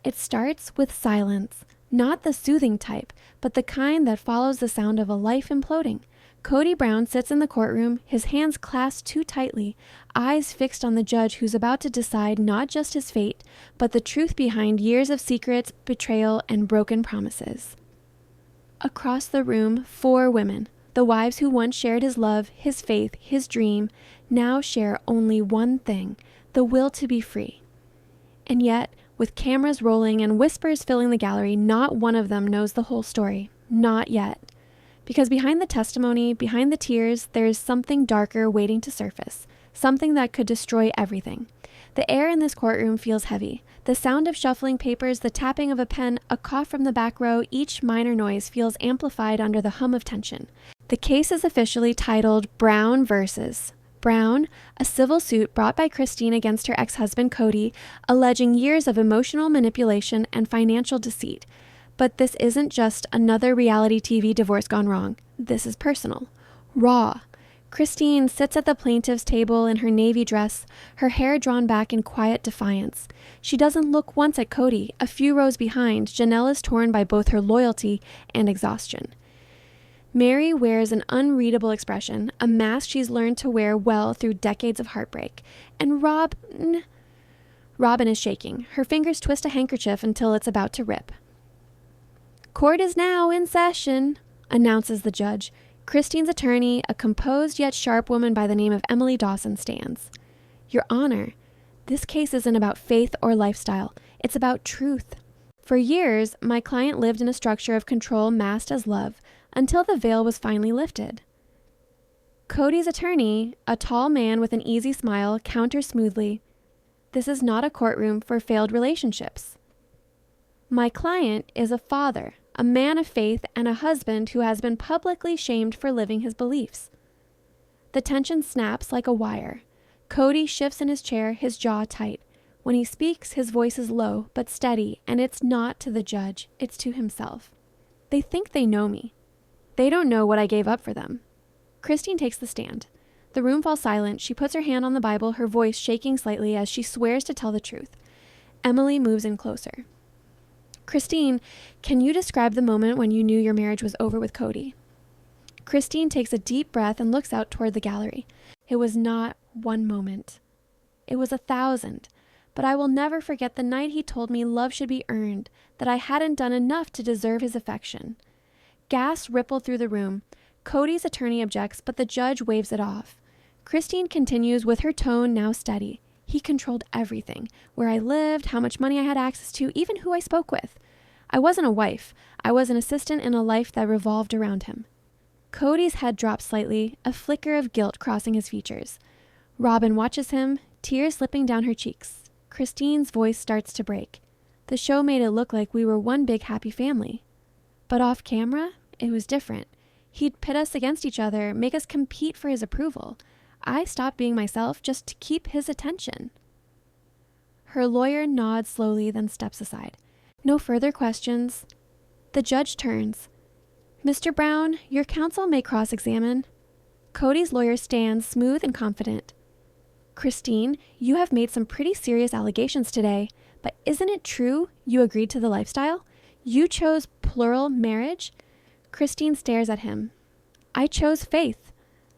It starts with silence, not the soothing type, but the kind that follows the sound of a life imploding. Kody Brown sits in the courtroom, his hands clasped too tightly, eyes fixed on the judge who's about to decide not just his fate, but the truth behind years of secrets, betrayal, and broken promises. Across the room, 4 women, the wives who once shared his love, his faith, his dream, now share only one thing, the will to be free. And yet, with cameras rolling and whispers filling the gallery, not one of them knows the whole story. Not yet. Because behind the testimony, behind the tears, there is something darker waiting to surface. Something that could destroy everything. The air in this courtroom feels heavy. The sound of shuffling papers, the tapping of a pen, a cough from the back row, each minor noise feels amplified under the hum of tension. The case is officially titled Brown vs. Brown, a civil suit brought by Christine against her ex-husband Kody, alleging years of emotional manipulation and financial deceit. But this isn't just another reality TV divorce gone wrong. This is personal. Raw. Christine sits at the plaintiff's table in her navy dress, her hair drawn back in quiet defiance. She doesn't look once at Kody. A few rows behind, Janelle is torn by both her loyalty and exhaustion. Meri wears an unreadable expression, a mask she's learned to wear well through decades of heartbreak. And Robyn is shaking. Her fingers twist a handkerchief until it's about to rip. "Court is now in session," announces the judge. Christine's attorney, a composed yet sharp woman by the name of Emily Dawson, stands. "Your Honor, this case isn't about faith or lifestyle. It's about truth. For years, my client lived in a structure of control masked as love, until the veil was finally lifted." Kody's attorney, a tall man with an easy smile, counters smoothly, "This is not a courtroom for failed relationships. My client is a father, a man of faith, and a husband who has been publicly shamed for living his beliefs." The tension snaps like a wire. Kody shifts in his chair, his jaw tight. When he speaks, his voice is low but steady, and it's not to the judge, it's to himself. "They think they know me. They don't know what I gave up for them." Christine takes the stand. The room falls silent. She puts her hand on the Bible, her voice shaking slightly as she swears to tell the truth. Emily moves in closer. "Christine, can you describe the moment when you knew your marriage was over with Kody?" Christine takes a deep breath and looks out toward the gallery. "It was not one moment. It was 1,000. But I will never forget the night he told me love should be earned, that I hadn't done enough to deserve his affection." Gasps ripple through the room. Kody's attorney objects, but the judge waves it off. Christine continues with her tone now steady. "He controlled everything. Where I lived, how much money I had access to, even who I spoke with. I wasn't a wife. I was an assistant in a life that revolved around him." Kody's head drops slightly, a flicker of guilt crossing his features. Robyn watches him, tears slipping down her cheeks. Christine's voice starts to break. "The show made it look like we were one big happy family. But off camera, it was different. He'd pit us against each other, make us compete for his approval. I stopped being myself just to keep his attention." Her lawyer nods slowly, then steps aside. No further questions. The judge turns. "Mr. Brown, your counsel may cross-examine." Kody's lawyer stands, smooth and confident. "Christine, you have made some pretty serious allegations today, but isn't it true you agreed to the lifestyle? You chose plural marriage?" Christine stares at him. "I chose faith.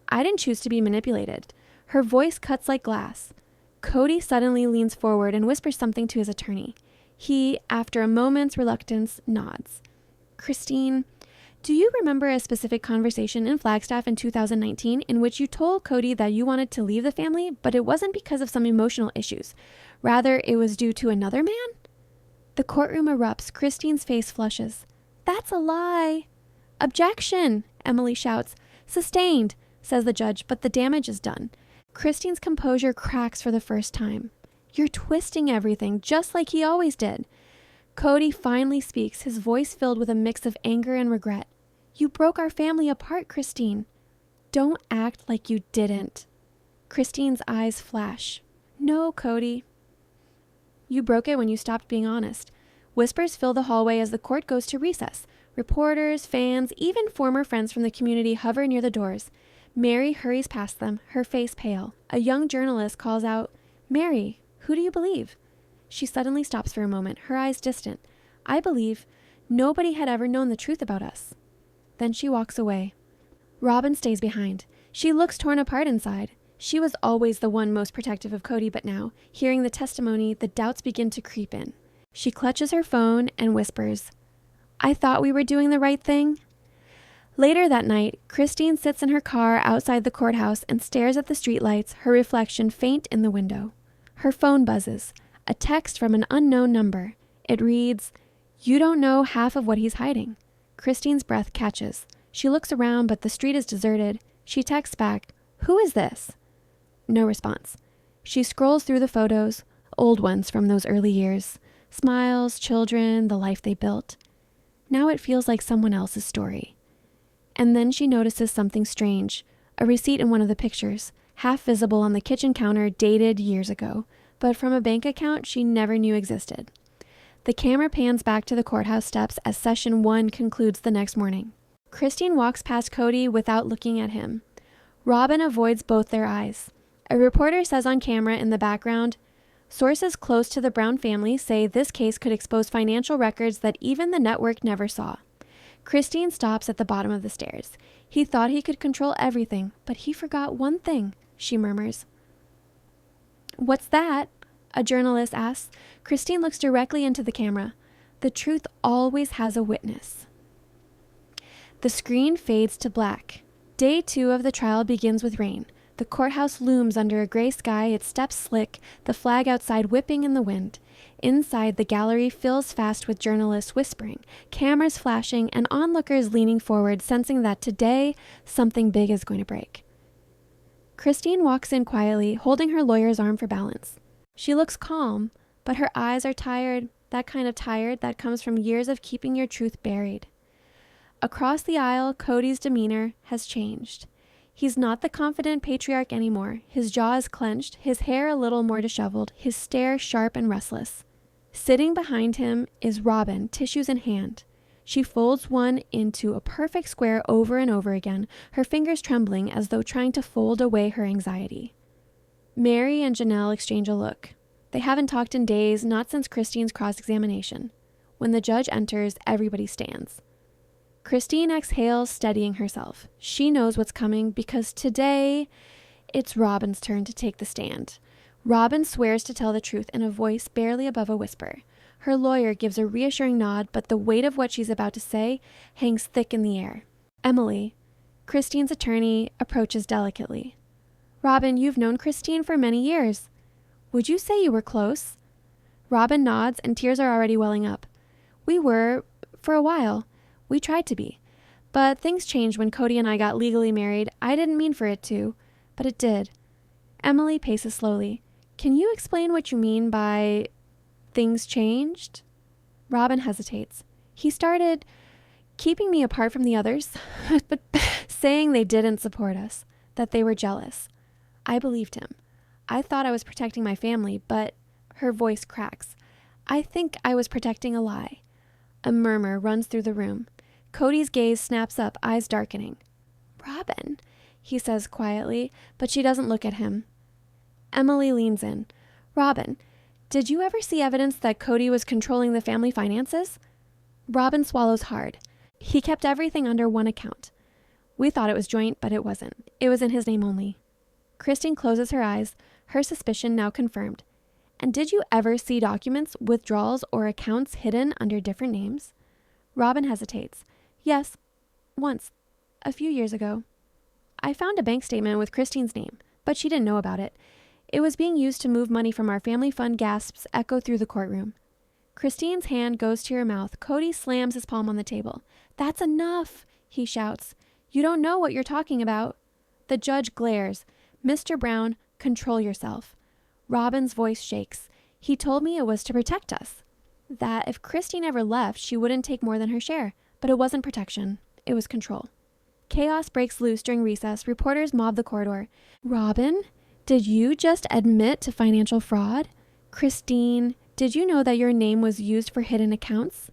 I didn't choose to be manipulated." Her voice cuts like glass. Kody suddenly leans forward and whispers something to his attorney. He, after a moment's reluctance, nods. "Christine, do you remember a specific conversation in Flagstaff in 2019 in which you told Kody that you wanted to leave the family, but it wasn't because of some emotional issues? Rather, it was due to another man?" The courtroom erupts. Christine's face flushes. "That's a lie." "Objection!" Emily shouts. "Sustained," says the judge, but the damage is done. Christine's composure cracks for the first time. "You're twisting everything, just like he always did." Kody finally speaks, his voice filled with a mix of anger and regret. "You broke our family apart, Christine." "Don't act like you didn't." Christine's eyes flash. "No, Kody." "You broke it when you stopped being honest." Whispers fill the hallway as the court goes to recess. Reporters, fans, even former friends from the community hover near the doors. Meri hurries past them, her face pale. A young journalist calls out, "Meri, who do you believe?" She suddenly stops for a moment, her eyes distant. I believe nobody had ever known the truth about us. Then she walks away. Robyn stays behind. She looks torn apart inside. She was always the one most protective of Kody, but now, hearing the testimony, the doubts begin to creep in. She clutches her phone and whispers, I thought we were doing the right thing. Later that night, Christine sits in her car outside the courthouse and stares at the streetlights, her reflection faint in the window. Her phone buzzes, a text from an unknown number. It reads, You don't know half of what he's hiding. Christine's breath catches. She looks around, but the street is deserted. She texts back, Who is this? No response. She scrolls through the photos, old ones from those early years. Smiles, children, the life they built. Now it feels like someone else's story. And then she notices something strange. A receipt in one of the pictures, half visible on the kitchen counter, dated years ago, but from a bank account she never knew existed. The camera pans back to the courthouse steps as session 1 concludes the next morning. Christine walks past Kody without looking at him. Robyn avoids both their eyes. A reporter says on camera in the background, Sources close to the Brown family say this case could expose financial records that even the network never saw. Christine stops at the bottom of the stairs. He thought he could control everything, but he forgot one thing, she murmurs. What's that? A journalist asks. Christine looks directly into the camera. The truth always has a witness. The screen fades to black. Day 2 of the trial begins with rain. The courthouse looms under a gray sky, its steps slick, the flag outside whipping in the wind. Inside, the gallery fills fast with journalists whispering, cameras flashing, and onlookers leaning forward, sensing that today, something big is going to break. Christine walks in quietly, holding her lawyer's arm for balance. She looks calm, but her eyes are tired, that kind of tired that comes from years of keeping your truth buried. Across the aisle, Kody's demeanor has changed. He's not the confident patriarch anymore. His jaw is clenched, his hair a little more disheveled, his stare sharp and restless. Sitting behind him is Robyn, tissues in hand. She folds one into a perfect square over and over again, her fingers trembling as though trying to fold away her anxiety. Meri and Janelle exchange a look. They haven't talked in days, not since Christine's cross-examination. When the judge enters, everybody stands. Christine exhales, steadying herself. She knows what's coming because today, it's Robyn's turn to take the stand. Robyn swears to tell the truth in a voice barely above a whisper. Her lawyer gives a reassuring nod, but the weight of what she's about to say hangs thick in the air. Emily, Christine's attorney, approaches delicately. Robyn, you've known Christine for many years. Would you say you were close? Robyn nods, and tears are already welling up. We were, for a while. We tried to be. But things changed when Kody and I got legally married. I didn't mean for it to, but it did. Emily paces slowly. Can you explain what you mean by things changed? Robyn hesitates. He started keeping me apart from the others, but saying they didn't support us, that they were jealous. I believed him. I thought I was protecting my family, but her voice cracks. I think I was protecting a lie. A murmur runs through the room. Kody's gaze snaps up, eyes darkening. Robyn, he says quietly, but she doesn't look at him. Emily leans in. Robyn, did you ever see evidence that Kody was controlling the family finances? Robyn swallows hard. He kept everything under one account. We thought it was joint, but it wasn't. It was in his name only. Christine closes her eyes, her suspicion now confirmed. And did you ever see documents, withdrawals, or accounts hidden under different names? Robyn hesitates. Yes, once, a few years ago. I found a bank statement with Christine's name, but she didn't know about it. It was being used to move money from our family fund. Gasps echo through the courtroom. Christine's hand goes to her mouth. Kody slams his palm on the table. That's enough, he shouts. You don't know what you're talking about. The judge glares. Mr. Brown, control yourself. Robyn's voice shakes. He told me it was to protect us. That if Christine ever left, she wouldn't take more than her share. But it wasn't protection. It was control. Chaos breaks loose during recess. Reporters mob the corridor. Robyn, did you just admit to financial fraud? Christine, did you know that your name was used for hidden accounts?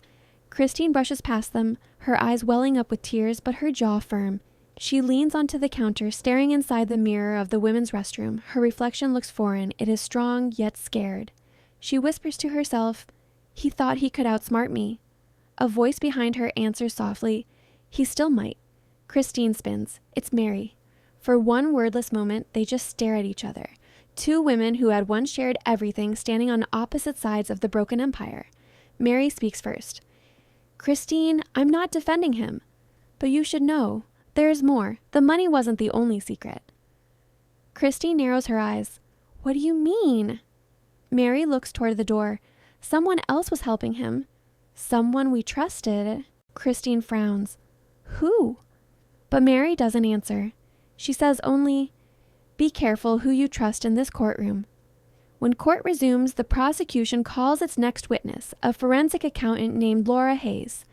Christine brushes past them, her eyes welling up with tears, but her jaw firm. She leans onto the counter, staring inside the mirror of the women's restroom. Her reflection looks foreign. It is strong, yet scared. She whispers to herself, "He thought he could outsmart me." A voice behind her answers softly, "He still might." Christine spins. It's Meri. For one wordless moment, they just stare at each other. Two women who had once shared everything standing on opposite sides of the broken empire. Meri speaks first. "Christine, I'm not defending him. But you should know. There is more. The money wasn't the only secret." Christine narrows her eyes. "What do you mean?" Meri looks toward the door. "Someone else was helping him. Someone we trusted." Christine frowns. "Who?" But Meri doesn't answer. She says only, "Be careful who you trust in this courtroom." When court resumes, the prosecution calls its next witness, a forensic accountant named Laura Hayes.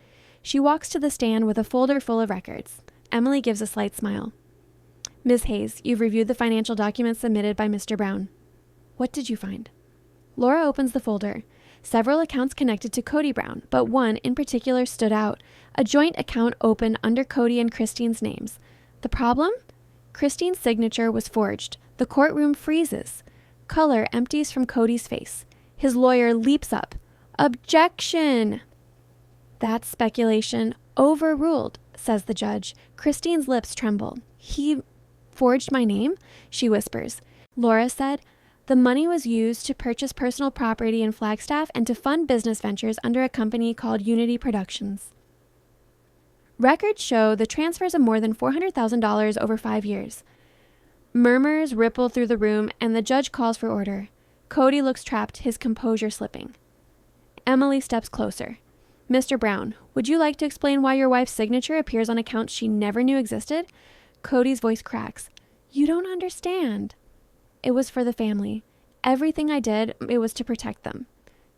She walks to the stand with a folder full of records. Emily gives a slight smile. "Ms. Hayes, you've reviewed the financial documents submitted by Mr. Brown. What did you find?" Laura opens the folder. Several accounts connected to Kody Brown, but one in particular stood out. A joint account opened under Kody and Christine's names. The problem? Christine's signature was forged. The courtroom freezes. Color empties from Kody's face. His lawyer leaps up. "Objection!" "That's speculation. Overruled," says the judge. Christine's lips tremble. "He forged my name?" she whispers. Laura said, "The money was used to purchase personal property in Flagstaff and to fund business ventures under a company called Unity Productions. Records show the transfers of more than $400,000 over 5 years." Murmurs ripple through the room, and the judge calls for order. Kody looks trapped, his composure slipping. Emily steps closer. "Mr. Brown, would you like to explain why your wife's signature appears on accounts she never knew existed?" Kody's voice cracks. "You don't understand." "It was for the family. Everything I did, it was to protect them."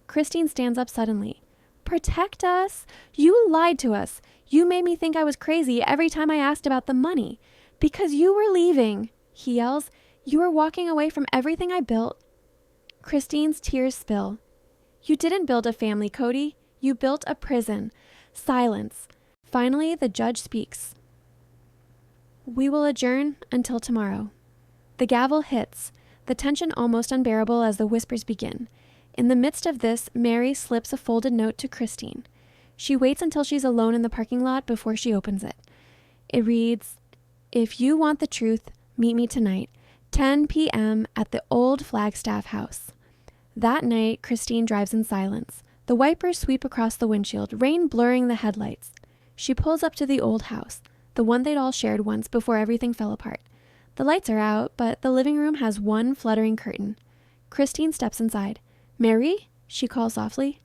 Christine stands up suddenly. "Protect us? You lied to us. You made me think I was crazy every time I asked about the money. Because you were leaving," he yells. "You were walking away from everything I built." Christine's tears spill. "You didn't build a family, Kody. You built a prison." Silence. Finally, the judge speaks. "We will adjourn until tomorrow." The gavel hits, the tension almost unbearable as the whispers begin. In the midst of this, Meri slips a folded note to Christine. She waits until she's alone in the parking lot before she opens it. It reads, "If you want the truth, meet me tonight, 10 p.m. at the old Flagstaff house." That night, Christine drives in silence. The wipers sweep across the windshield, rain blurring the headlights. She pulls up to the old house, the one they'd all shared once before everything fell apart. The lights are out, but the living room has one fluttering curtain. Christine steps inside. "Meri?" she calls softly.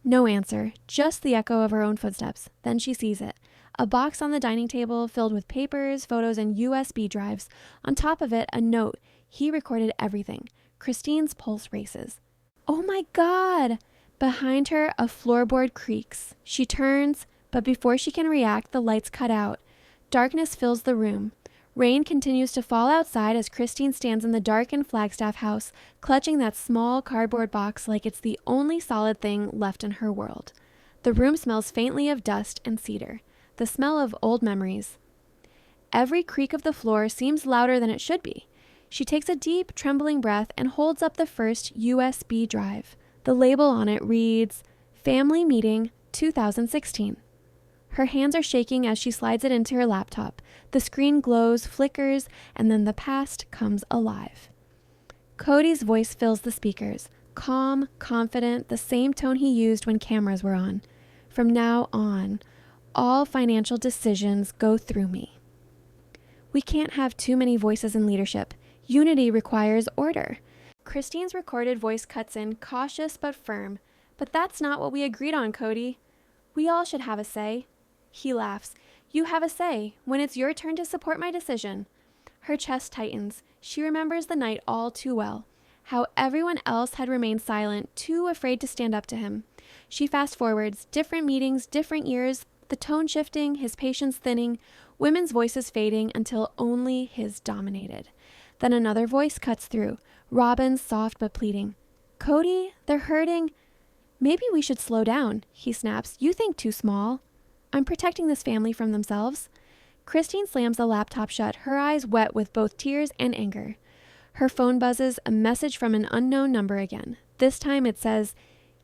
No answer, just the echo of her own footsteps. Then she sees it. A box on the dining table filled with papers, photos, and USB drives. On top of it, a note. He recorded everything. Christine's pulse races. "Oh my God!" Behind her, a floorboard creaks. She turns, but before she can react, the lights cut out. Darkness fills the room. Rain continues to fall outside as Christine stands in the darkened Flagstaff house, clutching that small cardboard box like it's the only solid thing left in her world. The room smells faintly of dust and cedar, the smell of old memories. Every creak of the floor seems louder than it should be. She takes a deep, trembling breath and holds up the first USB drive. The label on it reads, "Family Meeting 2016. Her hands are shaking as she slides it into her laptop. The screen glows, flickers, and then the past comes alive. Kody's voice fills the speakers, calm, confident, the same tone he used when cameras were on. "From now on, all financial decisions go through me. We can't have too many voices in leadership. Unity requires order." Christine's recorded voice cuts in, cautious but firm. "But that's not what we agreed on, Kody. We all should have a say." He laughs. "You have a say when it's your turn to support my decision." Her chest tightens. She remembers the night all too well. How everyone else had remained silent, too afraid to stand up to him. She fast forwards, different meetings, different years, the tone shifting, his patience thinning, women's voices fading until only his dominated. Then another voice cuts through, Robyn's soft but pleading. "Kody, they're hurting." "Maybe we should slow down," he snaps. "You think too small. I'm protecting this family from themselves." Christine slams the laptop shut, her eyes wet with both tears and anger. Her phone buzzes, a message from an unknown number again. This time it says,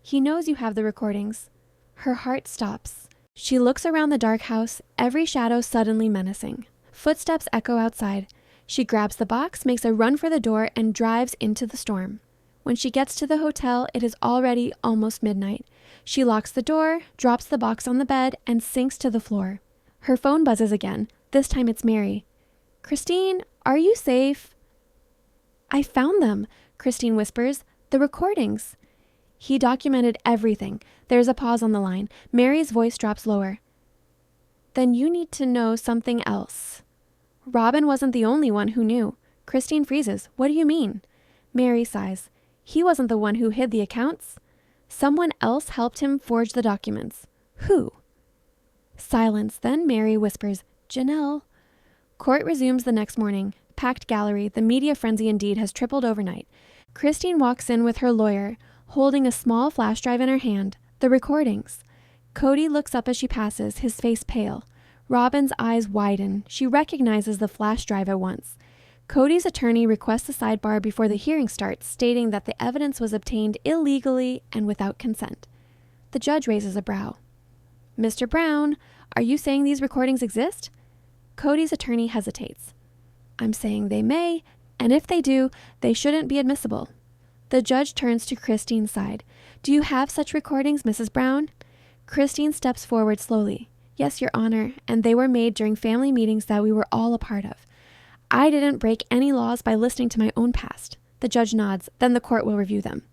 "He knows you have the recordings." Her heart stops. She looks around the dark house, every shadow suddenly menacing. Footsteps echo outside. She grabs the box, makes a run for the door, and drives into the storm. When she gets to the hotel, it is already almost midnight. She locks the door, drops the box on the bed, and sinks to the floor. Her phone buzzes again. This time it's Meri. "Christine, are you safe?" "I found them," Christine whispers. "The recordings." "He documented everything." There's a pause on the line. Meri's voice drops lower. "Then you need to know something else." Robyn wasn't the only one who knew. Christine freezes. "What do you mean?" Meri sighs. "He wasn't the one who hid the accounts. Someone else helped him forge the documents." "Who?" Silence. Then Meri whispers, "Janelle." Court resumes the next morning. Packed gallery. The media frenzy indeed has tripled overnight. Christine walks in with her lawyer, holding a small flash drive in her hand. The recordings. Kody looks up as she passes, his face pale. Robyn's eyes widen. She recognizes the flash drive at once. Kody's attorney requests a sidebar before the hearing starts, stating that the evidence was obtained illegally and without consent. The judge raises a brow. "Mr. Brown, are you saying these recordings exist?" Kody's attorney hesitates. "I'm saying they may, and if they do, they shouldn't be admissible." The judge turns to Christine's side. "Do you have such recordings, Mrs. Brown?" Christine steps forward slowly. "Yes, Your Honor, and they were made during family meetings that we were all a part of. I didn't break any laws by listening to my own past." The judge nods. "Then the court will review them."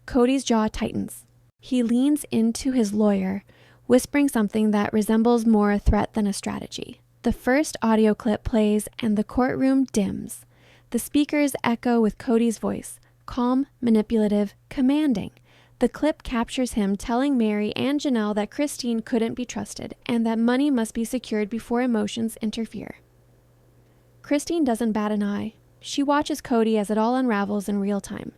Kody's jaw tightens. He leans into his lawyer, whispering something that resembles more a threat than a strategy. The first audio clip plays and the courtroom dims. The speakers echo with Kody's voice, calm, manipulative, commanding. The clip captures him telling Meri and Janelle that Christine couldn't be trusted and that money must be secured before emotions interfere. Christine doesn't bat an eye. She watches Kody as it all unravels in real time.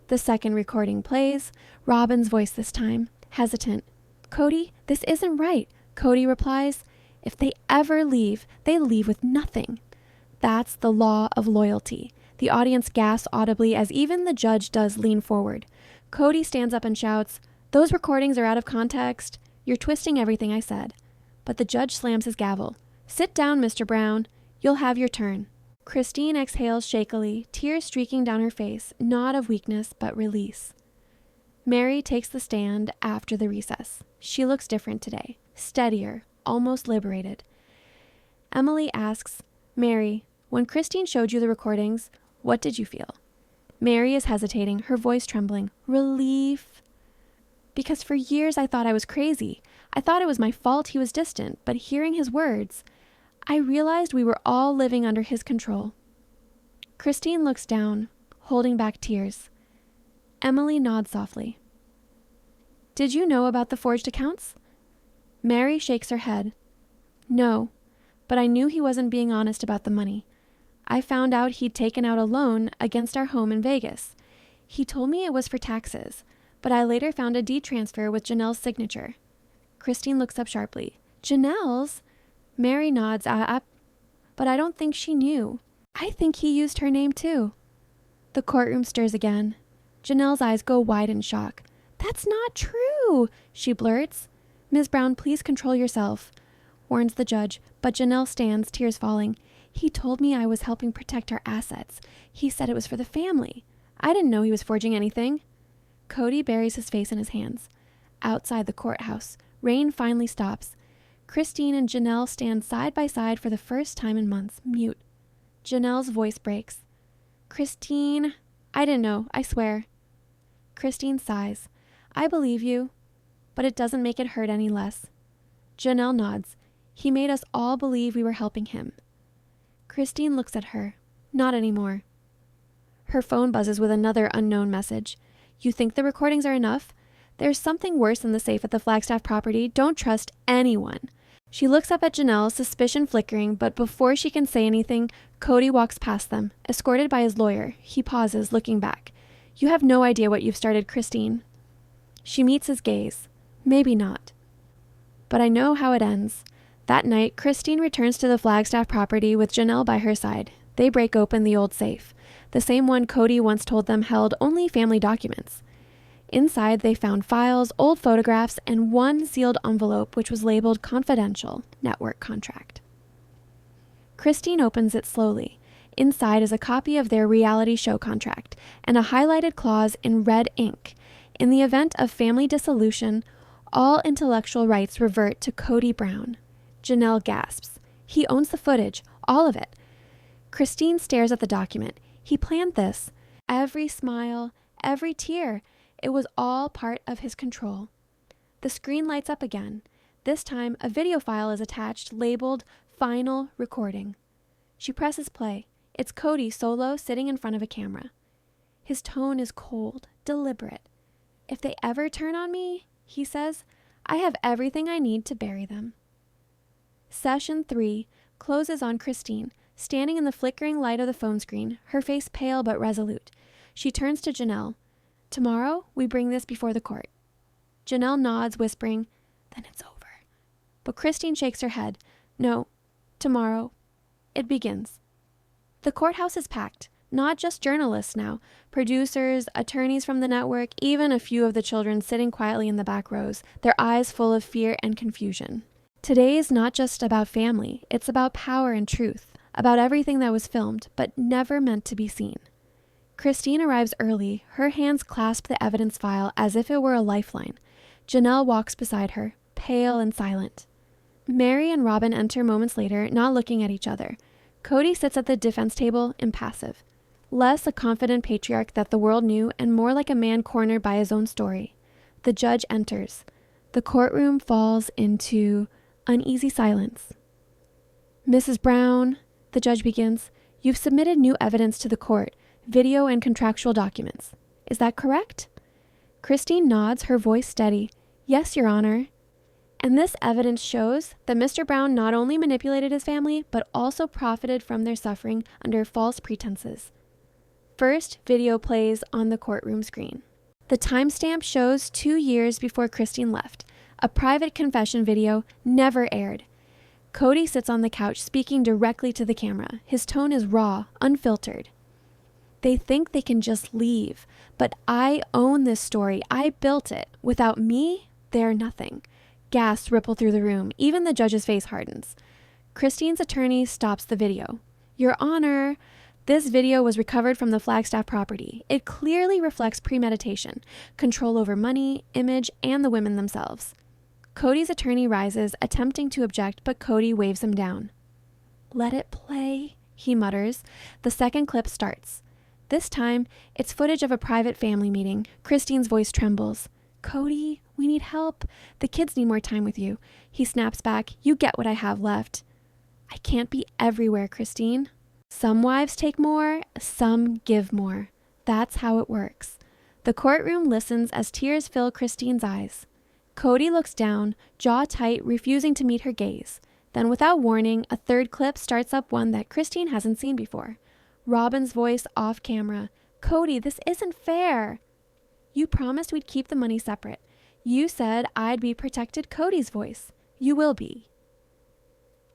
The second recording plays, Robyn's voice this time, hesitant. "Kody, this isn't right," Kody replies. "If they ever leave, they leave with nothing." That's the law of loyalty. The audience gasps audibly as even the judge does lean forward. Kody stands up and shouts, "Those recordings are out of context. You're twisting everything I said." But the judge slams his gavel. "Sit down, Mr. Brown. You'll have your turn." Christine exhales shakily, tears streaking down her face, not of weakness, but release. Meri takes the stand after the recess. She looks different today, steadier, almost liberated. Emily asks, "Meri, when Christine showed you the recordings, what did you feel?" Meri is hesitating, her voice trembling. "Relief. Because for years I thought I was crazy. I thought it was my fault he was distant, but hearing his words, I realized we were all living under his control." Christine looks down, holding back tears. Emily nods softly. "Did you know about the forged accounts?" Meri shakes her head. "No, but I knew he wasn't being honest about the money. I found out he'd taken out a loan against our home in Vegas. He told me it was for taxes, but I later found a deed transfer with Janelle's signature." Christine looks up sharply. "Janelle's?" Meri nods, but I don't think she knew. I think he used her name too." The courtroom stirs again. Janelle's eyes go wide in shock. "That's not true," she blurts. "Ms. Brown, please control yourself," warns the judge, but Janelle stands, tears falling. "He told me I was helping protect our assets. He said it was for the family. I didn't know he was forging anything." Kody buries his face in his hands. Outside the courthouse, rain finally stops. Christine and Janelle stand side by side for the first time in months, mute. Janelle's voice breaks. "Christine, I didn't know, I swear." Christine sighs. "I believe you, but it doesn't make it hurt any less." Janelle nods. "He made us all believe we were helping him." Christine looks at her. "Not anymore." Her phone buzzes with another unknown message. "You think the recordings are enough? There's something worse than the safe at the Flagstaff property. Don't trust anyone." She looks up at Janelle, suspicion flickering, but before she can say anything, Kody walks past them, escorted by his lawyer. He pauses, looking back. "You have no idea what you've started, Christine." She meets his gaze. "Maybe not. But I know how it ends." That night, Christine returns to the Flagstaff property with Janelle by her side. They break open the old safe, the same one Kody once told them held only family documents. Inside, they found files, old photographs, and one sealed envelope which was labeled Confidential Network Contract. Christine opens it slowly. Inside is a copy of their reality show contract and a highlighted clause in red ink. In the event of family dissolution, all intellectual rights revert to Kody Brown. Janelle gasps. He owns the footage, all of it. Christine stares at the document. He planned this. Every smile, every tear. It was all part of his control. The screen lights up again. This time, a video file is attached, labeled Final Recording. She presses play. It's Kody solo sitting in front of a camera. His tone is cold, deliberate. If they ever turn on me, he says, I have everything I need to bury them. Session 3 closes on Christine, standing in the flickering light of the phone screen, her face pale but resolute. She turns to Janelle. Tomorrow, we bring this before the court. Janelle nods, whispering, then it's over. But Christine shakes her head. No, tomorrow, it begins. The courthouse is packed. Not just journalists now, producers, attorneys from the network, even a few of the children sitting quietly in the back rows, their eyes full of fear and confusion. Today is not just about family, it's about power and truth, about everything that was filmed, but never meant to be seen. Christine arrives early, her hands clasp the evidence file as if it were a lifeline. Janelle walks beside her, pale and silent. Meri and Robyn enter moments later, not looking at each other. Kody sits at the defense table, impassive. Less a confident patriarch that the world knew and more like a man cornered by his own story. The judge enters. The courtroom falls into uneasy silence. Mrs. Brown, the judge begins, you've submitted new evidence to the court, video and contractual documents. Is that correct? Christine nods, her voice steady. Yes, Your Honor. And this evidence shows that Mr. Brown not only manipulated his family, but also profited from their suffering under false pretenses. First, video plays on the courtroom screen. The timestamp shows 2 years before Christine left. A private confession video never aired. Kody sits on the couch speaking directly to the camera. His tone is raw, unfiltered. They think they can just leave, but I own this story. I built it. Without me, they're nothing. Gasps ripple through the room. Even the judge's face hardens. Christine's attorney stops the video. Your Honor, this video was recovered from the Flagstaff property. It clearly reflects premeditation, control over money, image, and the women themselves. Kody's attorney rises, attempting to object, but Kody waves him down. Let it play, he mutters. The second clip starts. This time, it's footage of a private family meeting. Christine's voice trembles. Kody, we need help. The kids need more time with you. He snaps back. You get what I have left. I can't be everywhere, Christine. Some wives take more, some give more. That's how it works. The courtroom listens as tears fill Christine's eyes. Kody looks down, jaw tight, refusing to meet her gaze. Then without warning, a third clip starts up, one that Christine hasn't seen before. Robyn's voice off camera. Kody, this isn't fair. You promised we'd keep the money separate. You said I'd be protected. Kody's voice. You will be.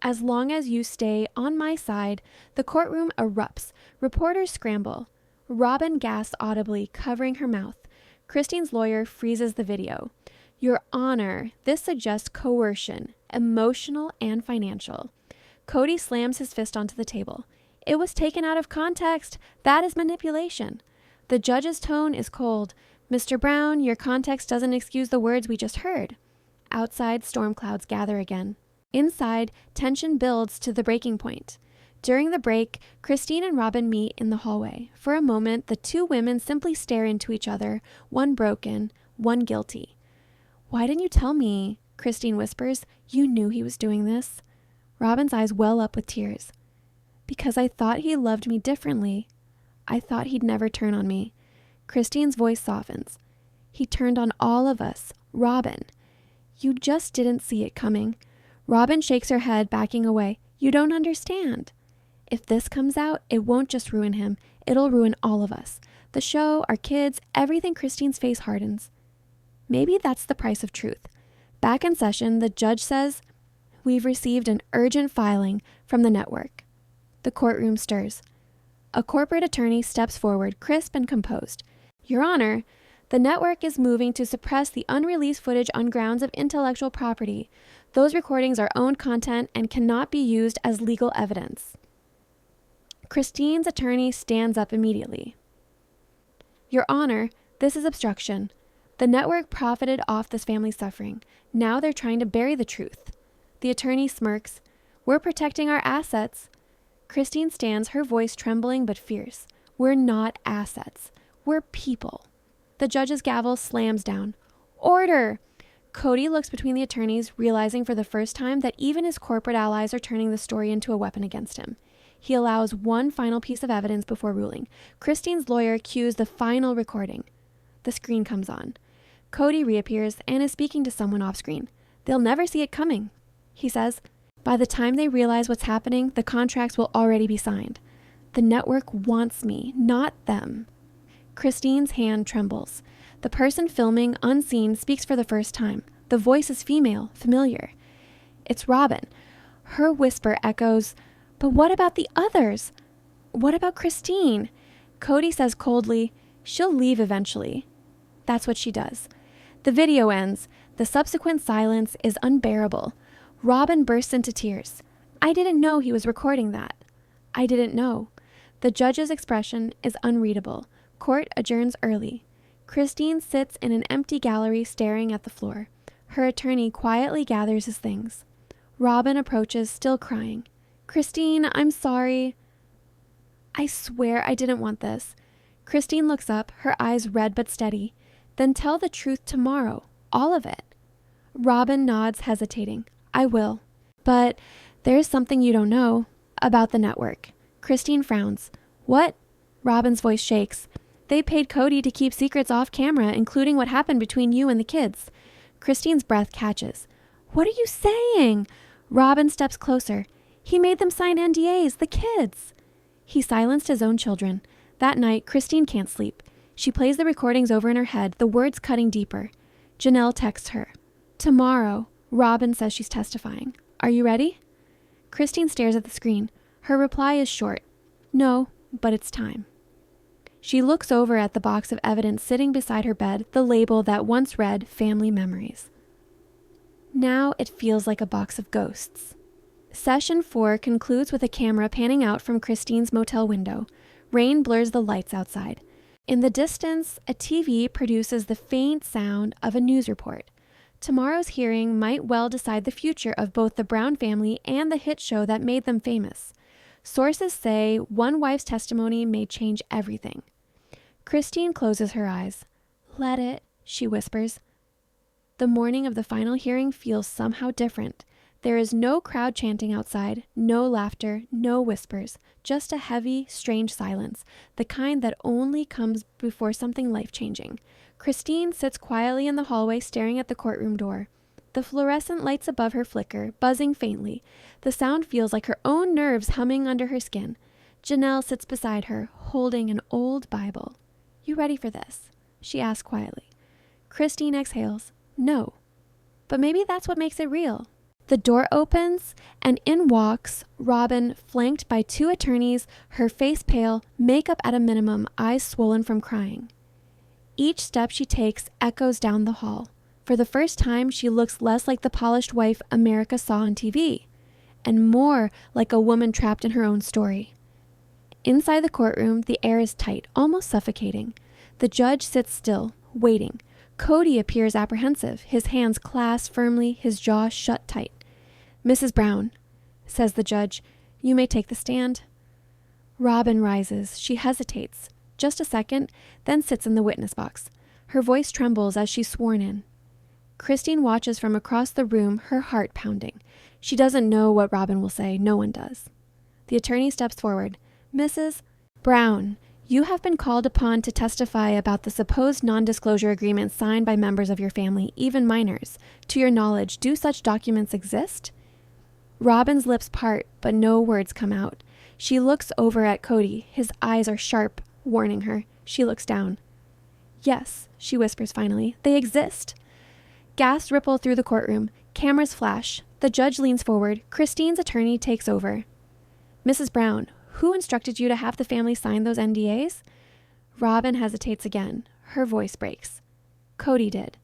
As long as you stay on my side, the courtroom erupts. Reporters scramble. Robyn gasps audibly, covering her mouth. Christine's lawyer freezes the video. Your Honor, this suggests coercion, emotional and financial. Kody slams his fist onto the table. It was taken out of context. That is manipulation. The judge's tone is cold. Mr. Brown, your context doesn't excuse the words we just heard. Outside, storm clouds gather again. Inside, tension builds to the breaking point. During the break, Christine and Robyn meet in the hallway. For a moment, the two women simply stare into each other, one broken, one guilty. Why didn't you tell me? Christine whispers. You knew he was doing this. Robyn's eyes well up with tears. Because I thought he loved me differently. I thought he'd never turn on me. Christine's voice softens. He turned on all of us. Robyn. You just didn't see it coming. Robyn shakes her head, backing away. You don't understand. If this comes out, it won't just ruin him. It'll ruin all of us. The show, our kids, everything. Christine's face hardens. Maybe that's the price of truth. Back in session, the judge says, we've received an urgent filing from the network. The courtroom stirs. A corporate attorney steps forward, crisp and composed. Your Honor, The network is moving to suppress the unreleased footage on grounds of intellectual property. Those recordings are owned content and cannot be used as legal evidence. Christine's attorney stands up immediately. Your Honor, this is obstruction. The network profited off this family's suffering. Now they're trying to bury the truth. The attorney smirks. We're protecting our assets. Christine stands, her voice trembling but fierce. We're not assets. We're people. The judge's gavel slams down. Order! Kody looks between the attorneys, realizing for the first time that even his corporate allies are turning the story into a weapon against him. He allows one final piece of evidence before ruling. Christine's lawyer cues the final recording. The screen comes on. Kody reappears and is speaking to someone off screen. They'll never see it coming. He says, by the time they realize what's happening, the contracts will already be signed. The network wants me, not them. Christine's hand trembles. The person filming, unseen, speaks for the first time. The voice is female, familiar. It's Robyn. Her whisper echoes, but what about the others? What about Christine? Kody says coldly, she'll leave eventually. That's what she does. The video ends. The subsequent silence is unbearable. Robyn bursts into tears. I didn't know he was recording that. I didn't know. The judge's expression is unreadable. Court adjourns early. Christine sits in an empty gallery staring at the floor. Her attorney quietly gathers his things. Robyn approaches, still crying. Christine, I'm sorry. I swear I didn't want this. Christine looks up, her eyes red but steady. Then tell the truth tomorrow. All of it. Robyn nods, hesitating. I will. But there's something you don't know about the network. Christine frowns. What? Robyn's voice shakes. They paid Kody to keep secrets off camera, including what happened between you and the kids. Christine's breath catches. What are you saying? Robyn steps closer. He made them sign NDAs, the kids. He silenced his own children. That night, Christine can't sleep. She plays the recordings over in her head, the words cutting deeper. Janelle texts her. Tomorrow, Robyn says she's testifying. Are you ready? Christine stares at the screen. Her reply is short. No, but it's time. She looks over at the box of evidence sitting beside her bed, the label that once read Family Memories. Now it feels like a box of ghosts. Session 4 concludes with a camera panning out from Christine's motel window. Rain blurs the lights outside. In the distance, a TV produces the faint sound of a news report. Tomorrow's hearing might well decide the future of both the Brown family and the hit show that made them famous. Sources say one wife's testimony may change everything. Christine closes her eyes. Let it, she whispers. The morning of the final hearing feels somehow different. There is no crowd chanting outside, no laughter, no whispers, just a heavy, strange silence, the kind that only comes before something life-changing. Christine sits quietly in the hallway staring at the courtroom door. The fluorescent lights above her flicker, buzzing faintly. The sound feels like her own nerves humming under her skin. Janelle sits beside her, holding an old Bible. You ready for this? She asks quietly. Christine exhales. No. But maybe that's what makes it real. The door opens, and in walks Robyn, flanked by 2 attorneys, her face pale, makeup at a minimum, eyes swollen from crying. Each step she takes echoes down the hall. For the first time, she looks less like the polished wife America saw on TV, and more like a woman trapped in her own story. Inside the courtroom, the air is tight, almost suffocating. The judge sits still, waiting. Kody appears apprehensive, his hands clasped firmly, his jaw shut tight. Mrs. Brown, says the judge, you may take the stand. Robyn rises. She hesitates. Just a second, then sits in the witness box. Her voice trembles as she's sworn in. Christine watches from across the room, her heart pounding. She doesn't know what Robyn will say. No one does. The attorney steps forward. Mrs. Brown, you have been called upon to testify about the supposed non-disclosure agreement signed by members of your family, even minors. To your knowledge, do such documents exist? Robyn's lips part, but no words come out. She looks over at Kody. His eyes are sharp, warning her. She looks down. Yes, she whispers finally. They exist. Gasps ripple through the courtroom. Cameras flash. The judge leans forward. Christine's attorney takes over. Mrs. Brown, who instructed you to have the family sign those NDAs? Robyn hesitates again. Her voice breaks. Kody did.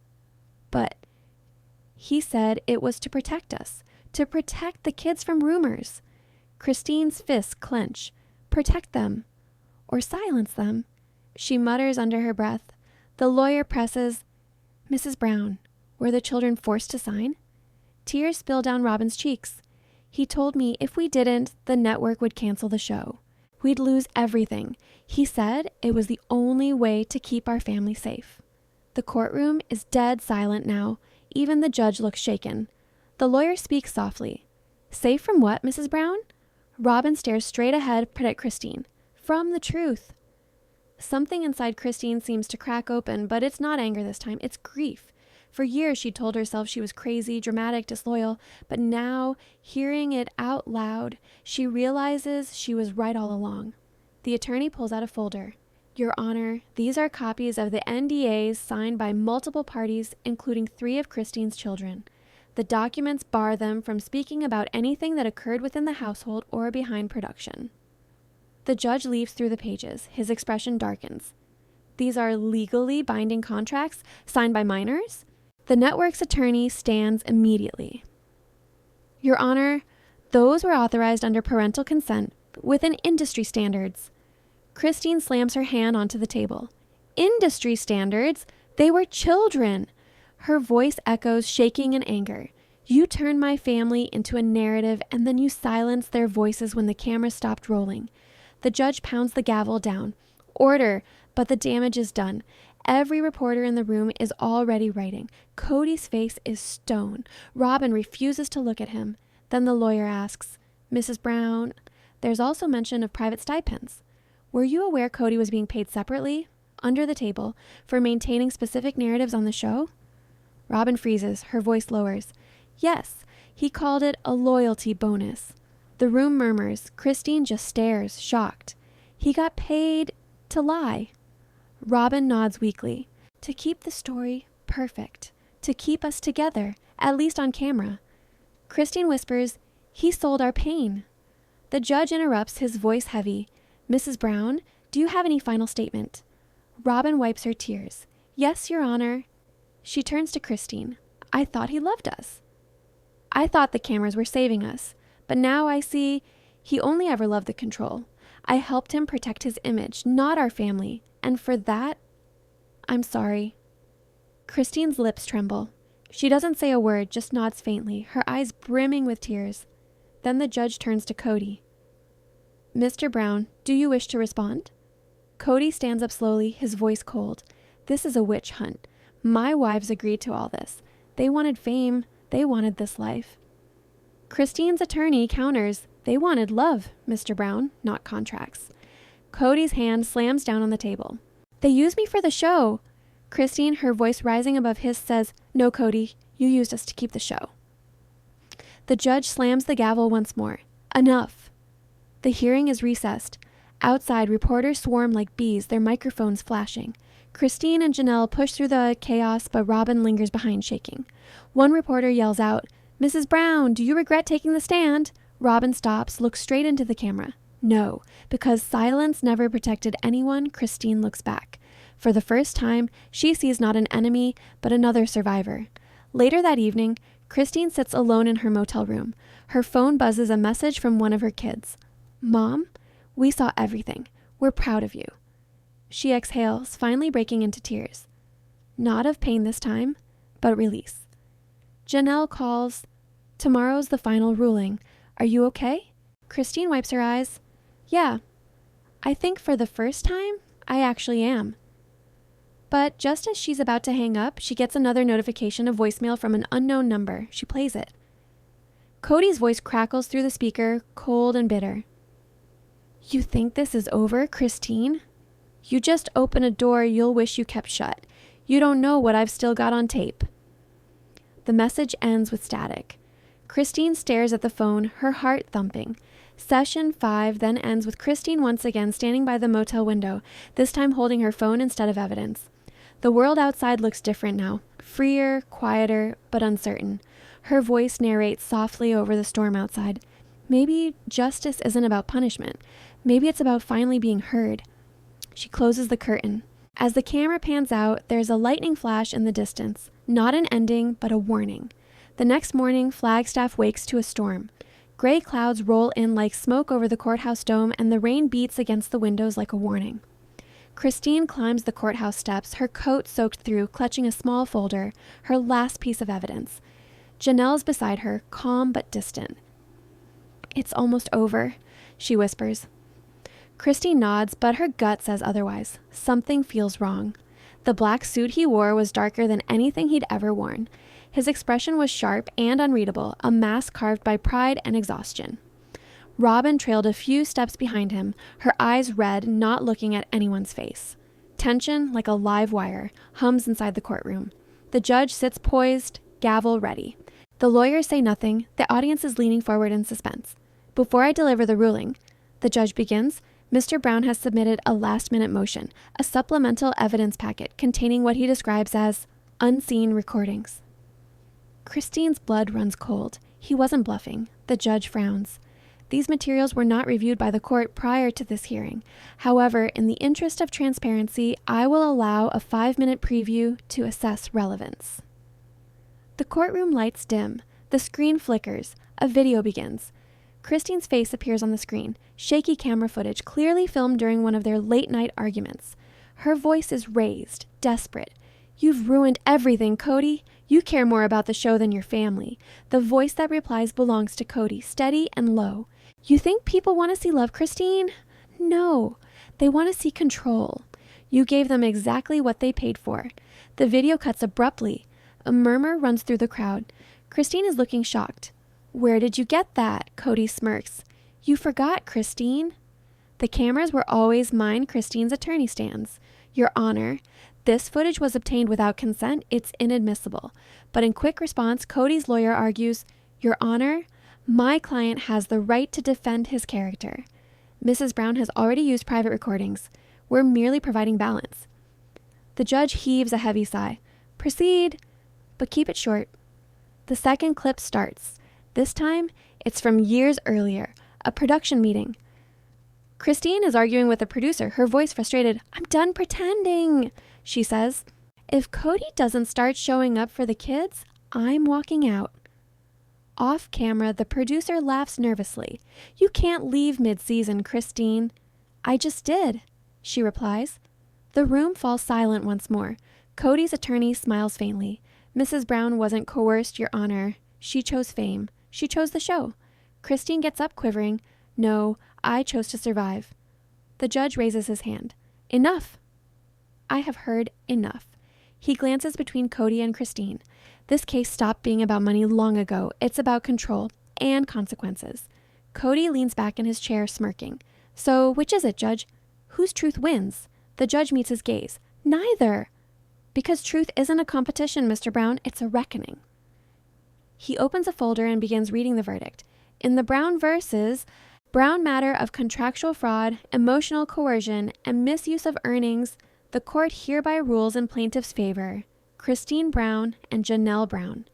But he said it was to protect us, to protect the kids from rumors. Christine's fists clench. Protect them. Or silence them. She mutters under her breath. The lawyer presses, Mrs. Brown, were the children forced to sign? Tears spill down Robyn's cheeks. He told me if we didn't, the network would cancel the show. We'd lose everything. He said it was the only way to keep our family safe. The courtroom is dead silent now. Even the judge looks shaken. The lawyer speaks softly. Safe from what, Mrs. Brown? Robyn stares straight ahead at Christine. From the truth. Something inside Christine seems to crack open, but it's not anger this time. It's grief. For years, she told herself she was crazy, dramatic, disloyal, but now, hearing it out loud, she realizes she was right all along. The attorney pulls out a folder. Your Honor, these are copies of the NDAs signed by multiple parties, including 3 of Christine's children. The documents bar them from speaking about anything that occurred within the household or behind production. The judge leaves through the pages. His expression darkens. These are legally binding contracts signed by minors? The network's attorney stands immediately. Your Honor, those were authorized under parental consent within industry standards. Christine slams her hand onto the table. Industry standards? They were children. Her voice echoes, shaking in anger. You turned my family into a narrative, and then you silenced their voices when the camera stopped rolling. The judge pounds the gavel down. Order, but the damage is done. Every reporter in the room is already writing. Kody's face is stone. Robyn refuses to look at him. Then the lawyer asks, Mrs. Brown, there's also mention of private stipends. Were you aware Kody was being paid separately, under the table, for maintaining specific narratives on the show? Robyn freezes. Her voice lowers. Yes, he called it a loyalty bonus. The room murmurs. Christine just stares, shocked. He got paid to lie. Robyn nods weakly. To keep the story perfect. To keep us together, at least on camera. Christine whispers, he sold our pain. The judge interrupts, his voice heavy. Mrs. Brown, do you have any final statement? Robyn wipes her tears. Yes, Your Honor. She turns to Christine. I thought he loved us. I thought the cameras were saving us. But now I see he only ever loved the control. I helped him protect his image, not our family. And for that, I'm sorry. Christine's lips tremble. She doesn't say a word, just nods faintly, her eyes brimming with tears. Then the judge turns to Kody. Mr. Brown, do you wish to respond? Kody stands up slowly, his voice cold. This is a witch hunt. My wives agreed to all this. They wanted fame. They wanted this life. Christine's attorney counters. They wanted love, Mr. Brown, not contracts. Kody's hand slams down on the table. They used me for the show. Christine, her voice rising above his, says, No, Kody, you used us to keep the show. The judge slams the gavel once more. Enough. The hearing is recessed. Outside, reporters swarm like bees, their microphones flashing. Christine and Janelle push through the chaos, but Robyn lingers behind, shaking. One reporter yells out, Mrs. Brown, do you regret taking the stand? Robyn stops, looks straight into the camera. No, because silence never protected anyone, Christine looks back. For the first time, she sees not an enemy, but another survivor. Later that evening, Christine sits alone in her motel room. Her phone buzzes a message from one of her kids. Mom, we saw everything. We're proud of you. She exhales, finally breaking into tears. Not of pain this time, but release. Janelle calls. Tomorrow's the final ruling. Are you okay? Christine wipes her eyes. Yeah. I think for the first time, I actually am. But just as she's about to hang up, she gets another notification of voicemail from an unknown number. She plays it. Kody's voice crackles through the speaker, cold and bitter. You think this is over, Christine? You just open a door you'll wish you kept shut. You don't know what I've still got on tape. The message ends with static. Christine stares at the phone, her heart thumping. Session 5 then ends with Christine once again standing by the motel window, this time holding her phone instead of evidence. The world outside looks different now, freer, quieter, but uncertain. Her voice narrates softly over the storm outside. Maybe justice isn't about punishment. Maybe it's about finally being heard. She closes the curtain. As the camera pans out, there's a lightning flash in the distance. Not an ending, but a warning. The next morning, Flagstaff wakes to a storm. Gray clouds roll in like smoke over the courthouse dome, and the rain beats against the windows like a warning. Christine climbs the courthouse steps, her coat soaked through, clutching a small folder, her last piece of evidence. Janelle's beside her, calm but distant. "It's almost over," she whispers. Christine nods, but her gut says otherwise. Something feels wrong. The black suit he wore was darker than anything he'd ever worn. His expression was sharp and unreadable, a mask carved by pride and exhaustion. Robyn trailed a few steps behind him, her eyes red, not looking at anyone's face. Tension, like a live wire, hums inside the courtroom. The judge sits poised, gavel ready. The lawyers say nothing. The audience is leaning forward in suspense. "Before I deliver the ruling," the judge begins, "Mr. Brown has submitted a last-minute motion, a supplemental evidence packet containing what he describes as unseen recordings." Christine's blood runs cold. He wasn't bluffing. The judge frowns. These materials were not reviewed by the court prior to this hearing. However, in the interest of transparency, I will allow a 5-minute preview to assess relevance. The courtroom lights dim. The screen flickers. A video begins. Christine's face appears on the screen, shaky camera footage clearly filmed during one of their late-night arguments. Her voice is raised, desperate. "You've ruined everything, Kody. You care more about the show than your family." The voice that replies belongs to Kody, steady and low. "You think people want to see love, Christine? No. They want to see control. You gave them exactly what they paid for." The video cuts abruptly. A murmur runs through the crowd. Christine is looking shocked. "Where did you get that?" Kody smirks. "You forgot, Christine." "The cameras were always mine," Christine's attorney stands. "Your Honor, this footage was obtained without consent. It's inadmissible." But in quick response, Kody's lawyer argues, "Your Honor, my client has the right to defend his character. Mrs. Brown has already used private recordings. We're merely providing balance." The judge heaves a heavy sigh. "Proceed, but keep it short." The second clip starts. This time, it's from years earlier, a production meeting. Christine is arguing with the producer, her voice frustrated. "I'm done pretending," she says. "If Kody doesn't start showing up for the kids, I'm walking out." Off camera, the producer laughs nervously. "You can't leave mid-season, Christine." "I just did," she replies. The room falls silent once more. Kody's attorney smiles faintly. "Mrs. Brown wasn't coerced, Your Honor. She chose fame. She chose the show." Christine gets up, quivering. "No, I chose to survive." The judge raises his hand. "Enough." "I have heard enough." He glances between Kody and Christine. This case stopped being about money long ago. It's about control and consequences. Kody leans back in his chair, smirking. "So, which is it, Judge? Whose truth wins?" The judge meets his gaze. "Neither." "Because truth isn't a competition, Mr. Brown. It's a reckoning." He opens a folder and begins reading the verdict. In the Brown verses, Brown matter of contractual fraud, emotional coercion, and misuse of earnings, the court hereby rules in plaintiff's favor. Christine Brown and Janelle Brown.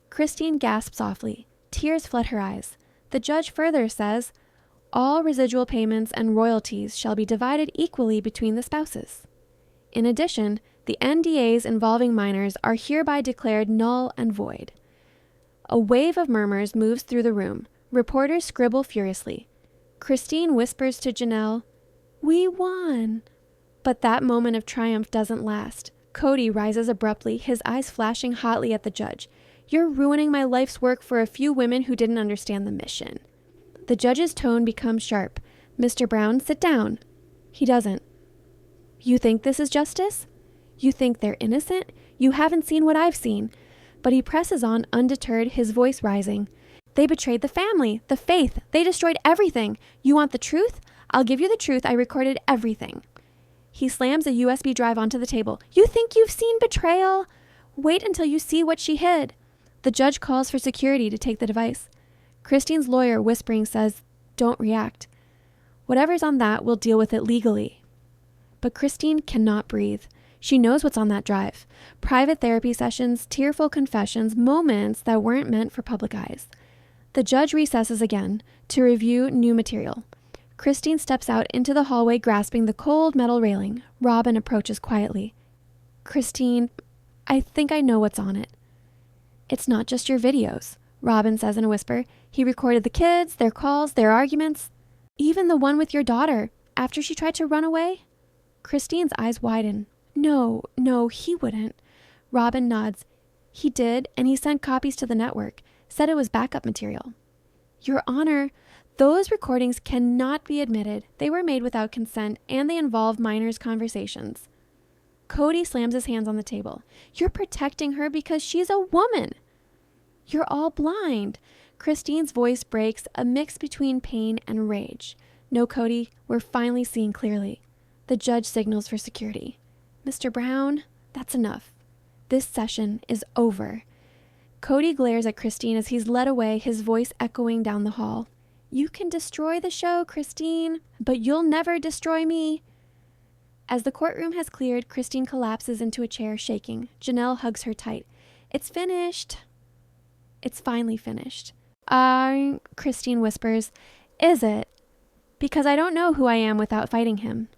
Christine gasps softly. Tears flood her eyes. The judge further says, all residual payments and royalties shall be divided equally between the spouses. In addition, the NDAs involving minors are hereby declared null and void. A wave of murmurs moves through the room. Reporters scribble furiously. Christine whispers to Janelle, "We won." But that moment of triumph doesn't last. Kody rises abruptly, his eyes flashing hotly at the judge. "You're ruining my life's work for a few women who didn't understand the mission." The judge's tone becomes sharp. "Mr. Brown, sit down." He doesn't. "You think this is justice? You think they're innocent? You haven't seen what I've seen." But he presses on, undeterred, his voice rising. "They betrayed the family, the faith. They destroyed everything. You want the truth? I'll give you the truth. I recorded everything." He slams a USB drive onto the table. "You think you've seen Betrayal? Wait until you see what she hid." The judge calls for security to take the device. Christine's lawyer, whispering, says, "Don't react. Whatever's on that, we'll deal with it legally." But Christine cannot breathe. She knows what's on that drive. Private therapy sessions, tearful confessions, moments that weren't meant for public eyes. The judge recesses again to review new material. Christine steps out into the hallway grasping the cold metal railing. Robyn approaches quietly. Christine, I think I know what's on it. It's not just your videos, Robyn says in a whisper. He recorded the kids, their calls, their arguments. Even the one with your daughter, after she tried to run away. Christine's eyes widen. No, he wouldn't. Robyn nods. He did, and he sent copies to the network. Said it was backup material. Your Honor, those recordings cannot be admitted. They were made without consent, and they involve minors' conversations. Kody slams his hands on the table. You're protecting her because she's a woman. You're all blind. Christine's voice breaks, a mix between pain and rage. No, Kody, we're finally seeing clearly. The judge signals for security. Mr. Brown, that's enough. This session is over. Kody glares at Christine as he's led away, his voice echoing down the hall. You can destroy the show, Christine, but you'll never destroy me. As the courtroom has cleared, Christine collapses into a chair, shaking. Janelle hugs her tight. It's finished. It's finally finished. Christine whispers. Is it? Because I don't know who I am without fighting him.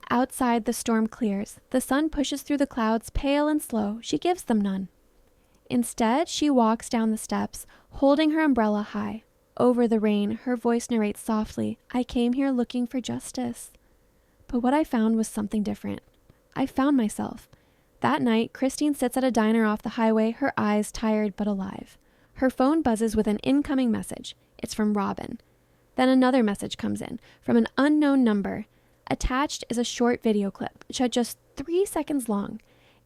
Outside, the storm clears. The sun pushes through the clouds, pale and slow. She gives them none. Instead, she walks down the steps, holding her umbrella high. Over the rain, her voice narrates softly, I came here looking for justice. But what I found was something different. I found myself. That night, Christine sits at a diner off the highway, her eyes tired but alive. Her phone buzzes with an incoming message. It's from Robyn. Then another message comes in, from an unknown number. Attached is a short video clip, just 3 seconds long.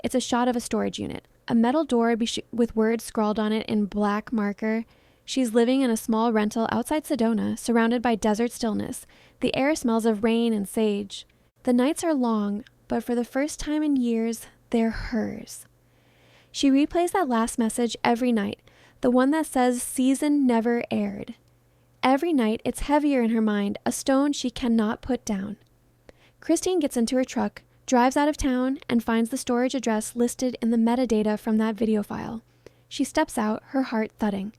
It's a shot of a storage unit, a metal door with words scrawled on it in black marker. She's living in a small rental outside Sedona, surrounded by desert stillness. The air smells of rain and sage. The nights are long, but for the first time in years, they're hers. She replays that last message every night, the one that says season never aired. Every night, it's heavier in her mind, a stone she cannot put down. Christine gets into her truck, drives out of town, and finds the storage address listed in the metadata from that video file. She steps out, her heart thudding.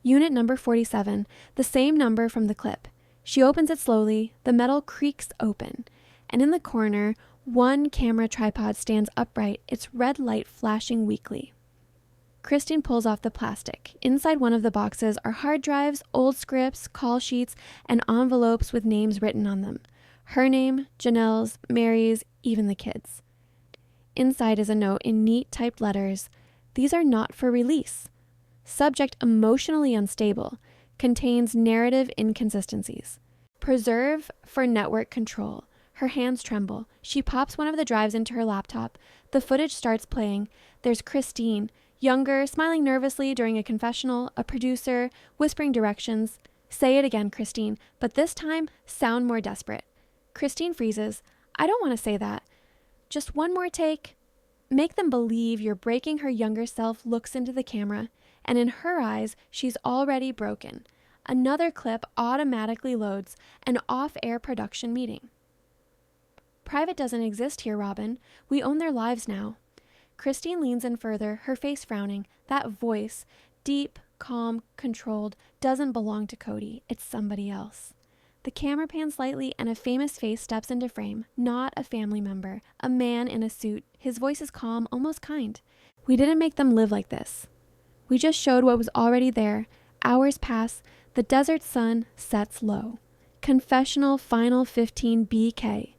Unit number 47, the same number from the clip. She opens it slowly, the metal creaks open, and in the corner, one camera tripod stands upright, its red light flashing weakly. Christine pulls off the plastic. Inside one of the boxes are hard drives, old scripts, call sheets, and envelopes with names written on them. Her name, Janelle's, Meri's, even the kids. Inside is a note in neat typed letters. These are not for release. Subject emotionally unstable. Contains narrative inconsistencies. Preserve for network control. Her hands tremble. She pops one of the drives into her laptop. The footage starts playing. There's Christine, younger, smiling nervously during a confessional, a producer, whispering directions. Say it again, Christine, but this time, sound more desperate. Christine freezes. I don't want to say that. Just one more take. Make them believe you're breaking. Her younger self looks into the camera, and in her eyes, she's already broken. Another clip automatically loads, an off-air production meeting. Private doesn't exist here, Robyn. We own their lives now. Christine leans in further, her face frowning. That voice, deep, calm, controlled, doesn't belong to Kody. It's somebody else. The camera pans slightly and a famous face steps into frame, not a family member, a man in a suit. His voice is calm, almost kind. We didn't make them live like this. We just showed what was already there. Hours pass. The desert sun sets low. Confessional Final 15 BK.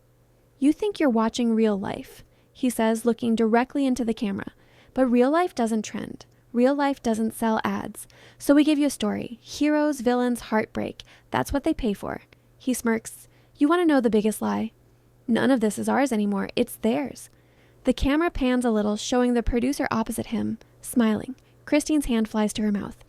You think you're watching real life, he says, looking directly into the camera. But real life doesn't trend. Real life doesn't sell ads. So we give you a story. Heroes, villains, heartbreak. That's what they pay for. He smirks. You want to know the biggest lie? None of this is ours anymore. It's theirs. The camera pans a little, showing the producer opposite him, smiling. Christine's hand flies to her mouth.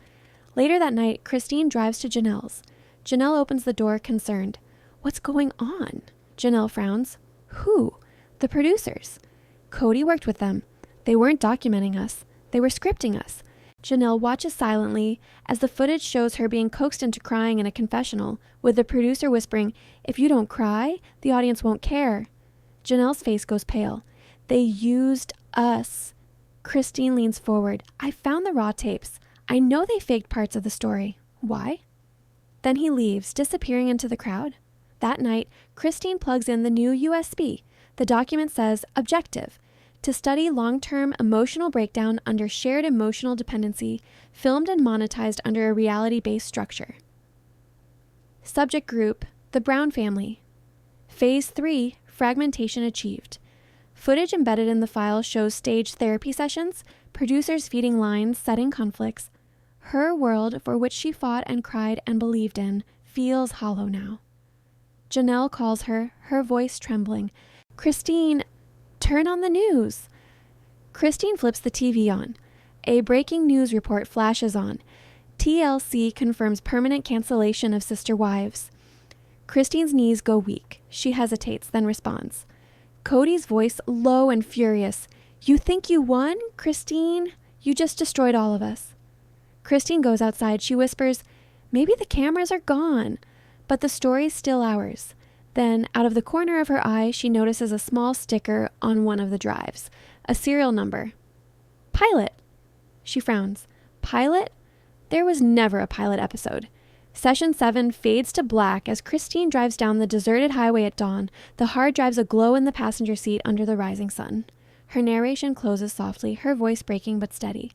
Later that night, Christine drives to Janelle's. Janelle opens the door, concerned. What's going on? Janelle frowns. Who? The producers. Kody worked with them. They weren't documenting us. They were scripting us. Janelle watches silently as the footage shows her being coaxed into crying in a confessional, with the producer whispering, if you don't cry, the audience won't care. Janelle's face goes pale. They used us. Christine leans forward. I found the raw tapes. I know they faked parts of the story. Why? Then he leaves, disappearing into the crowd. That night, Christine plugs in the new USB. The document says, Objective: to study long-term emotional breakdown under shared emotional dependency, filmed and monetized under a reality-based structure. Subject group: the Brown family. Phase 3, fragmentation achieved. Footage embedded in the file shows staged therapy sessions, producers feeding lines, setting conflicts. Her world, for which she fought and cried and believed in, feels hollow now. Janelle calls her, her voice trembling. Christine, turn on the news. Christine flips the TV on. A breaking news report flashes on. TLC confirms permanent cancellation of Sister Wives. Christine's knees go weak. She hesitates, then responds. Kody's voice low and furious. You think you won, Christine? You just destroyed all of us. Christine goes outside. She whispers, maybe the cameras are gone, but the story's still ours. Then, out of the corner of her eye, she notices a small sticker on one of the drives. A serial number. Pilot. She frowns. Pilot? There was never a pilot episode. Session 7 fades to black as Christine drives down the deserted highway at dawn, the hard drives aglow in the passenger seat under the rising sun. Her narration closes softly, her voice breaking but steady.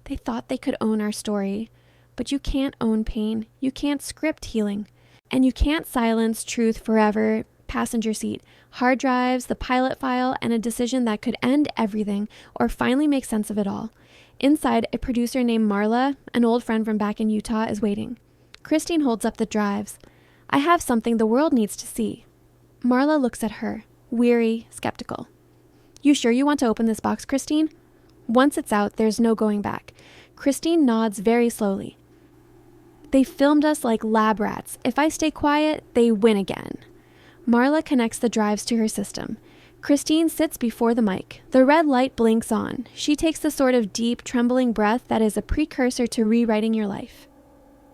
They thought they could own our story, but you can't own pain. You can't script healing. And you can't silence truth forever. Passenger seat, hard drives, the pilot file, and a decision that could end everything or finally make sense of it all. Inside, a producer named Marla, an old friend from back in Utah, is waiting. Christine holds up the drives. I have something the world needs to see. Marla looks at her, weary, skeptical. You sure you want to open this box, Christine? Once it's out, there's no going back. Christine nods very slowly. They filmed us like lab rats. If I stay quiet, they win again. Marla connects the drives to her system. Christine sits before the mic. The red light blinks on. She takes the sort of deep, trembling breath that is a precursor to rewriting your life.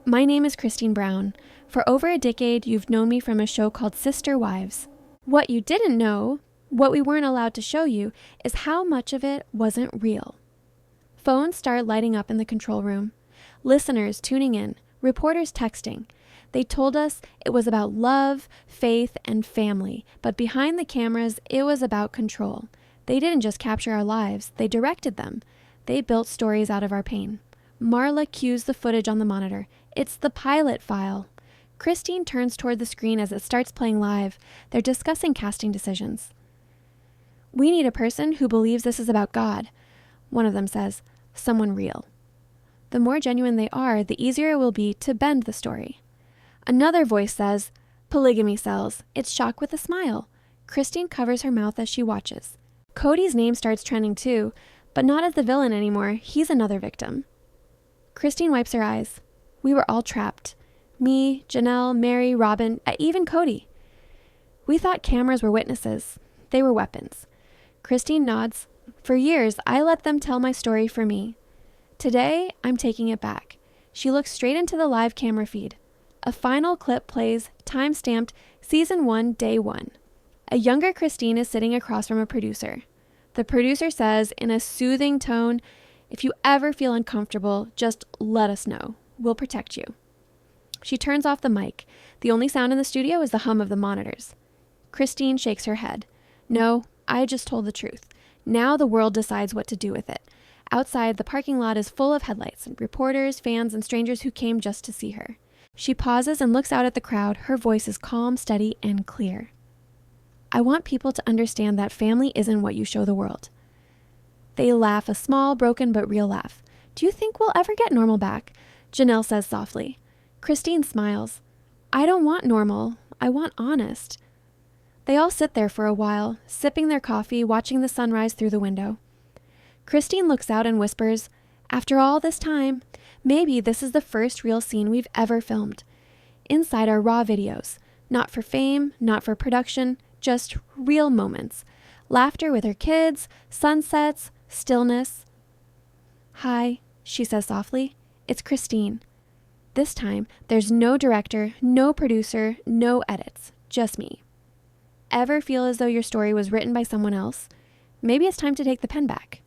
My name is Christine Brown. For over a decade, you've known me from a show called Sister Wives. What you didn't know, what we weren't allowed to show you, is how much of it wasn't real. Phones start lighting up in the control room. Listeners tuning in, reporters texting. They told us it was about love, faith, and family, but behind the cameras, it was about control. They didn't just capture our lives, they directed them. They built stories out of our pain. Marla cues the footage on the monitor. It's the pilot file. Christine turns toward the screen as it starts playing live. They're discussing casting decisions. We need a person who believes this is about God. One of them says, someone real. The more genuine they are, the easier it will be to bend the story. Another voice says, polygamy sells. It's shock with a smile. Christine covers her mouth as she watches. Kody's name starts trending too, but not as the villain anymore. He's another victim. Christine wipes her eyes. We were all trapped. Me, Janelle, Meri, Robyn, even Kody. We thought cameras were witnesses. They were weapons. Christine nods. For years, I let them tell my story for me. Today, I'm taking it back. She looks straight into the live camera feed. A final clip plays, time-stamped, Season 1, Day 1. A younger Christine is sitting across from a producer. The producer says, in a soothing tone, if you ever feel uncomfortable, just let us know. We'll protect you. She turns off the mic. The only sound in the studio is the hum of the monitors. Christine shakes her head. No, I just told the truth. Now the world decides what to do with it. Outside, the parking lot is full of headlights, reporters, fans, and strangers who came just to see her. She pauses and looks out at the crowd. Her voice is calm, steady, and clear. I want people to understand that family isn't what you show the world. They laugh, a small, broken, but real laugh. Do you think we'll ever get normal back? Janelle says softly. Christine smiles. I don't want normal. I want honest. They all sit there for a while, sipping their coffee, watching the sunrise through the window. Christine looks out and whispers, after all this time, maybe this is the first real scene we've ever filmed. Inside are raw videos. Not for fame, not for production, just real moments. Laughter with her kids, sunsets, stillness. Hi, she says softly. It's Christine. This time, there's no director, no producer, no edits, just me. Ever feel as though your story was written by someone else? Maybe it's time to take the pen back.